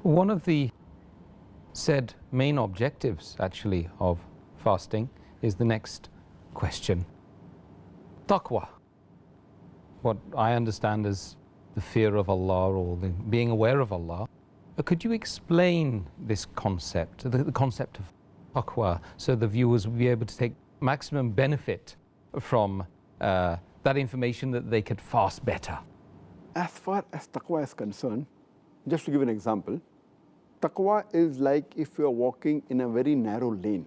One of the said main objectives, actually, of fasting is the next question. Taqwa. What I understand as the fear of Allah or the being aware of Allah. Could you explain this concept, the concept of taqwa, so the viewers will be able to take maximum benefit from that information, that they could fast better? As far as taqwa is concerned, just to give an example, taqwa is like if you are walking in a very narrow lane,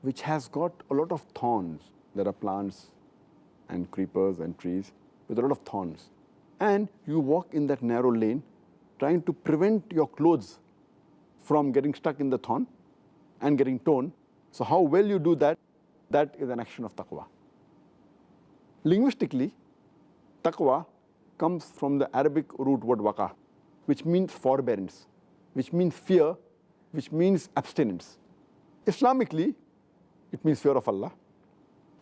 which has got a lot of thorns. There are plants and creepers and trees with a lot of thorns. And you walk in that narrow lane, trying to prevent your clothes from getting stuck in the thorn and getting torn. So how well you do that, that is an action of taqwa. Linguistically, taqwa comes from the Arabic root word waqa, which means forbearance, which means fear, which means abstinence. Islamically, it means fear of Allah.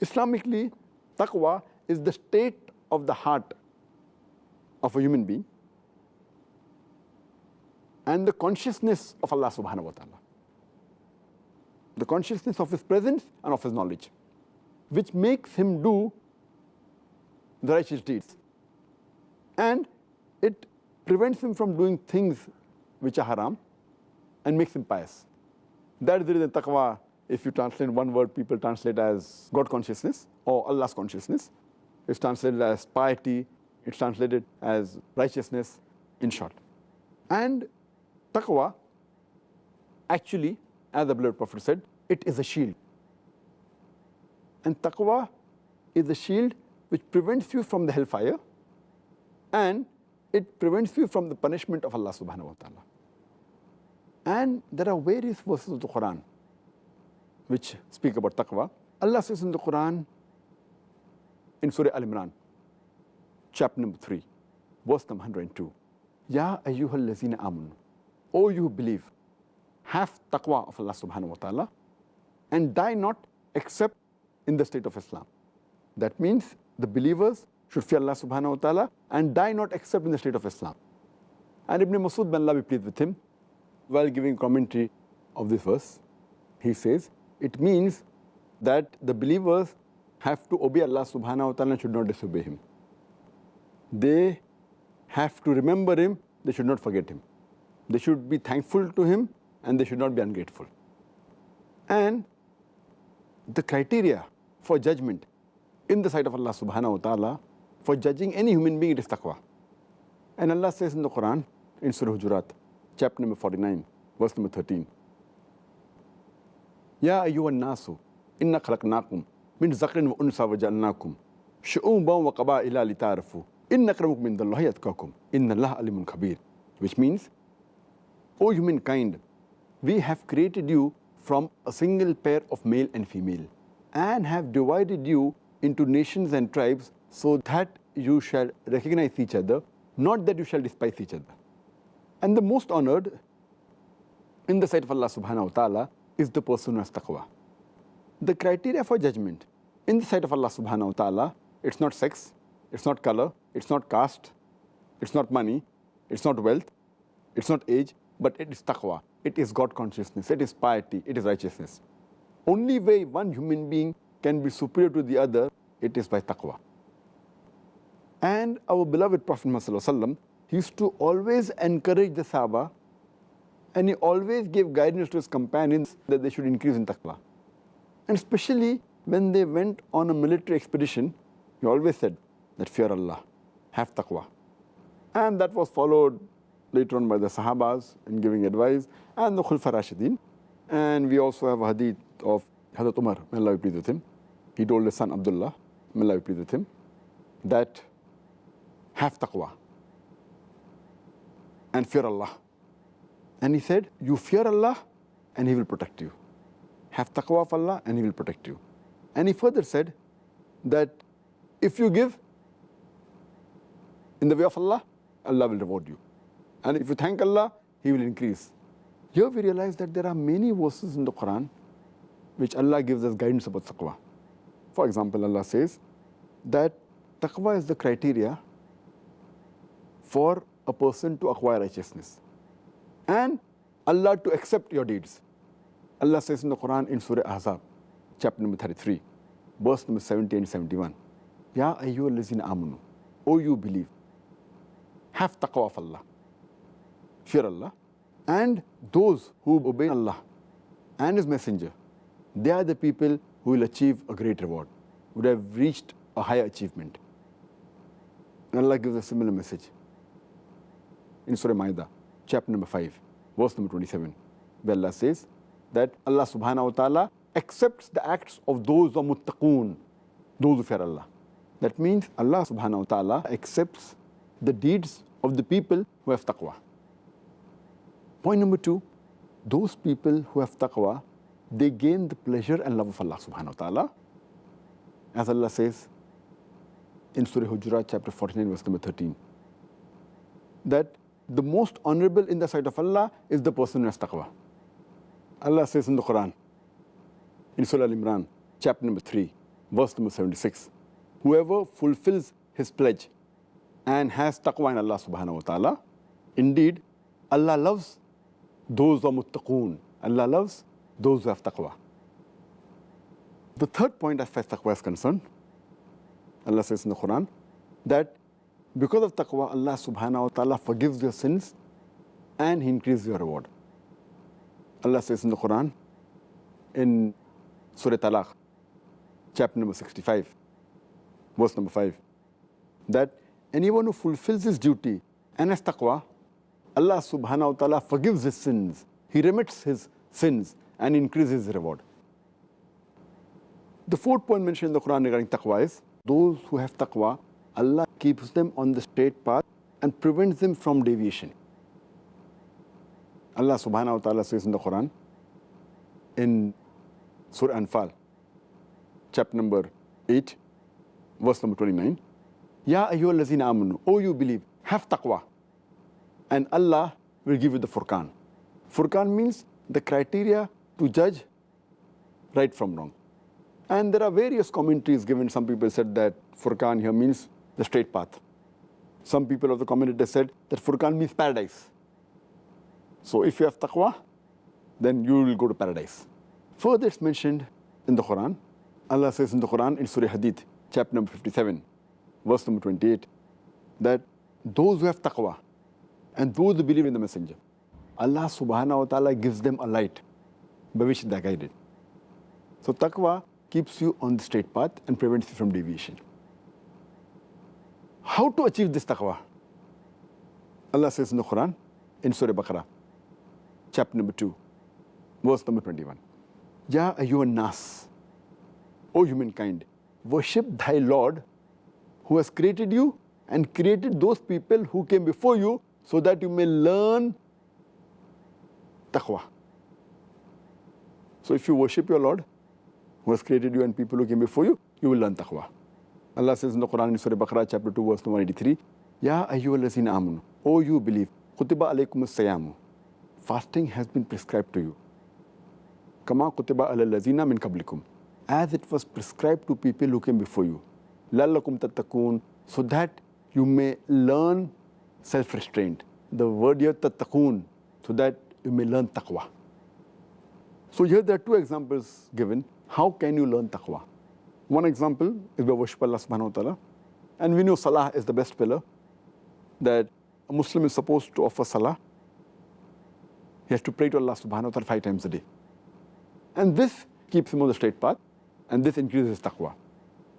Islamically, taqwa is the state of the heart of a human being and the consciousness of Allah subhanahu wa ta'ala. The consciousness of His presence and of His knowledge, which makes him do the righteous deeds. And it prevents him from doing things which are haram and makes him pious. That is the reason taqwa, if you translate one word, people translate as God consciousness or Allah's consciousness. It's translated as piety, it's translated as righteousness, in short. And taqwa, actually, as the beloved Prophet said, it is a shield. And taqwa is a shield which prevents you from the hellfire, and it prevents you from the punishment of Allah subhanahu wa ta'ala. And there are various verses of the Quran which speak about taqwa. Allah says in the Quran, in Surah Al-Imran, chapter number 3, verse number 102, Ya ayyuhal lazina amanu, O you who believe, have taqwa of Allah subhanahu wa ta'ala and die not except in the state of Islam. That means the believers should fear Allah subhanahu wa ta'ala and die not except in the state of Islam. And Ibn Masud, may Allah be pleased with him, while giving commentary of this verse, he says, it means that the believers have to obey Allah subhanahu wa ta'ala and should not disobey Him. They have to remember Him, they should not forget Him. They should be thankful to Him and they should not be ungrateful. And the criteria for judgment in the sight of Allah subhanahu wa ta'ala, for judging any human being, it is taqwa. And Allah says in the Quran, in Surah Hujurat, chapter number 49, verse number 13, Ya ayyuhan nasu, inna khalaqnakum min zakrin wa unsa wa ja'alnakum shu'uban wa qaba'ila lita'arafu inna akramakum indallahi atqakum inna Allaha alimun khabir. Which means, O humankind, we have created you from a single pair of male and female and have divided you into nations and tribes so that you shall recognize each other, not that you shall despise each other. And the most honored in the sight of Allah subhanahu wa ta'ala is the person who has taqwa. The criteria for judgment in the sight of Allah subhanahu wa ta'ala, it's not sex, it's not color, it's not caste, it's not money, it's not wealth, it's not age, but it is taqwa. It is God consciousness, it is piety, it is righteousness. Only way one human being can be superior to the other, it is by taqwa. And our beloved Prophet Muhammad, he used to always encourage the Sahaba, and he always gave guidance to his companions that they should increase in taqwa. And especially when they went on a military expedition, he always said that fear Allah, have taqwa. And that was followed later on by the Sahabas in giving advice, and the Khulfa Rashidin. And we also have a hadith of Hazrat Umar, may Allah be pleased with him. He told his son Abdullah, may Allah be pleased with him, that have taqwa and fear Allah. And he said, you fear Allah and He will protect you. Have taqwa of Allah and He will protect you. And he further said that if you give in the way of Allah, Allah will reward you. And if you thank Allah, He will increase. Here we realize that there are many verses in the Quran which Allah gives us guidance about taqwa. For example, Allah says that taqwa is the criteria for a person to acquire righteousness. and Allah to accept your deeds. Allah says in the Quran in Surah Ahzab, chapter number 33, verse number 70 and 71, Ya ayyuhal lazina amanu, O you believe, have taqwa of Allah, fear Allah, and those who obey Allah and His Messenger, they are the people who will achieve a great reward, would have reached a higher achievement. And Allah gives a similar message in Surah Ma'idah, chapter number 5, verse number 27, where Allah says that Allah subhanahu wa ta'ala accepts the acts of those who are muttaqoon, those who fear Allah. That means Allah subhanahu wa ta'ala accepts the deeds of the people who have taqwa. Point number 2, those people who have taqwa, they gain the pleasure and love of Allah subhanahu wa ta'ala. As Allah says in Surah Hujurat, chapter 49, verse number 13, that the most honorable in the sight of Allah is the person who has taqwa. Allah says in the Quran, in Surah Al-Imran, chapter number 3, verse number 76, whoever fulfills his pledge and has taqwa in Allah subhanahu wa ta'ala, indeed, Allah loves those who are muttaqoon. Allah loves those who have taqwa. The third point as far as taqwa is concerned, Allah says in the Quran that because of taqwa, Allah subhanahu wa ta'ala forgives your sins and He increases your reward. Allah says in the Quran, in Surah Talaq, chapter number 65, verse number 5, that anyone who fulfills his duty and has taqwa, Allah subhanahu wa ta'ala forgives his sins, He remits his sins and increases his reward. The fourth point mentioned in the Quran regarding taqwa is, those who have taqwa, Allah keeps them on the straight path and prevents them from deviation. Allah subhanahu wa ta'ala says in the Quran, in Surah Anfal, chapter number 8, verse number 29, Ya ayyuhal lazina amanu, O you believe, have taqwa, and Allah will give you the Furqan. Furqan means the criteria to judge right from wrong. And there are various commentaries given. Some people said that Furqan here means the straight path. Some people of the community said that Furqan means paradise. So if you have taqwa, then you will go to paradise. Further, it's mentioned in the Quran. Allah says in the Quran, in Surah Hadid, chapter number 57, verse number 28, that those who have taqwa and those who believe in the Messenger, Allah subhanahu wa ta'ala gives them a light by which they are guided. So taqwa keeps you on the straight path and prevents you from deviation. How to achieve this taqwa? Allah says in the Quran, in Surah Baqarah, chapter number 2, verse number 21, Ya ayyuhan nas, O humankind, worship thy Lord who has created you and created those people who came before you so that you may learn taqwa. So if you worship your Lord who has created you and people who came before you, you will learn taqwa. Allah says in the Quran in Surah Baqarah chapter 2 verse 183, Ya ayyuhal lazina amanu, O you believe, kutiba alaykumus sayamu, fasting has been prescribed to you. Kama kutiba alal lazina min qablikum, as it was prescribed to people who came before you. Lallakum tattaqoon, so that you may learn self-restraint. The word here tattaqoon, so that you may learn taqwa. So here there are two examples given. How can you learn taqwa? One example is by worship Allah subhanahu wa ta'ala. And we know salah is the best pillar, that a Muslim is supposed to offer salah. He has to pray to Allah subhanahu wa ta'ala 5 times a day. And this keeps him on the straight path, and this increases taqwa.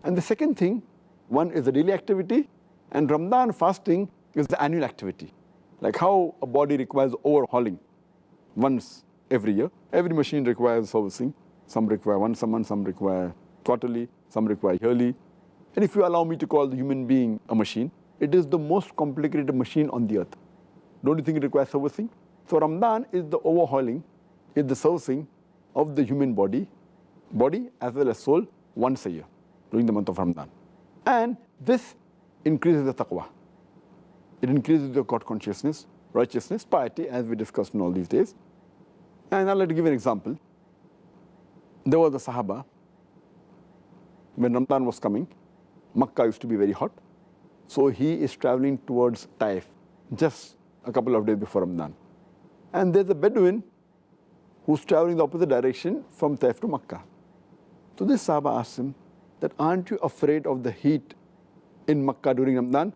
And the second thing, one is the daily activity, and Ramadan fasting is the annual activity. Like how a body requires overhauling once every year. Every machine requires servicing. Some require once a month, some require quarterly, some require yearly. And if you allow me to call the human being a machine, it is the most complicated machine on the earth. Don't you think it requires servicing? So Ramadan is the overhauling, is the servicing of the human body as well as soul once a year during the month of Ramadan. And this increases the taqwa. It increases your God consciousness, righteousness, piety, as we discussed in all these days. And I'll let you give an example. There was a Sahaba, when Ramadan was coming, Makkah used to be very hot. So he is traveling towards Taif just a couple of days before Ramadan. And there's a Bedouin who's traveling the opposite direction from Taif to Makkah. So this Sahaba asked him that, aren't you afraid of the heat in Makkah during Ramadan?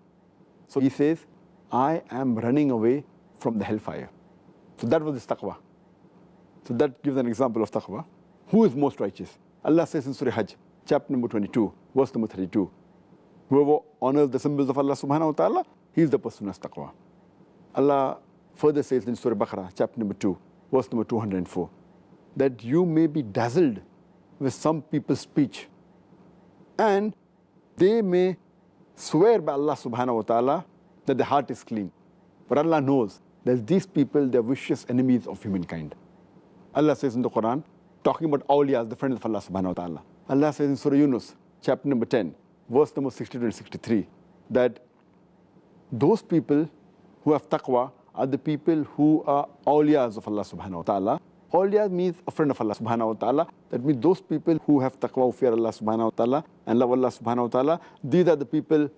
So he says, I am running away from the hellfire. So that was his taqwa. So that gives an example of taqwa. Who is most righteous? Allah says in Surah Hajj, chapter number 22, verse number 32, whoever honors the symbols of Allah subhanahu wa ta'ala, he is the person who has taqwa. Allah further says in Surah Baqarah, chapter number 2, verse number 204, that you may be dazzled with some people's speech, and they may swear by Allah subhanahu wa ta'ala that the heart is clean. But Allah knows that these people, they are vicious enemies of humankind. Allah says in the Quran, talking about awliyas, the friends of Allah subhanahu wa ta'ala. Allah says in Surah Yunus, chapter number 10, verse number 62 and 63, that those people who have taqwa are the people who are awliyas of Allah subhanahu wa ta'ala. Awliya means a friend of Allah subhanahu wa ta'ala. That means those people who have taqwa, who fear Allah subhanahu wa ta'ala and love Allah subhanahu wa ta'ala, these are the people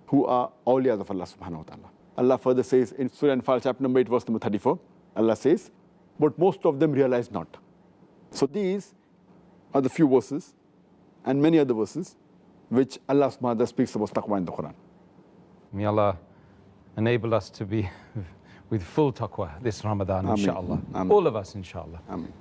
who are awliyas of Allah subhanahu wa ta'ala. Allah further says in Surah Anfal, chapter number 8, verse number 34, Allah says, but most of them realize not. So these are the few verses and many other verses which Allah subhanahu wa ta'ala speaks about taqwa in the Quran. May Allah enable us to be with full taqwa this Ramadan, Ameen. inshallah. Ameen. All of us, inshallah. Ameen.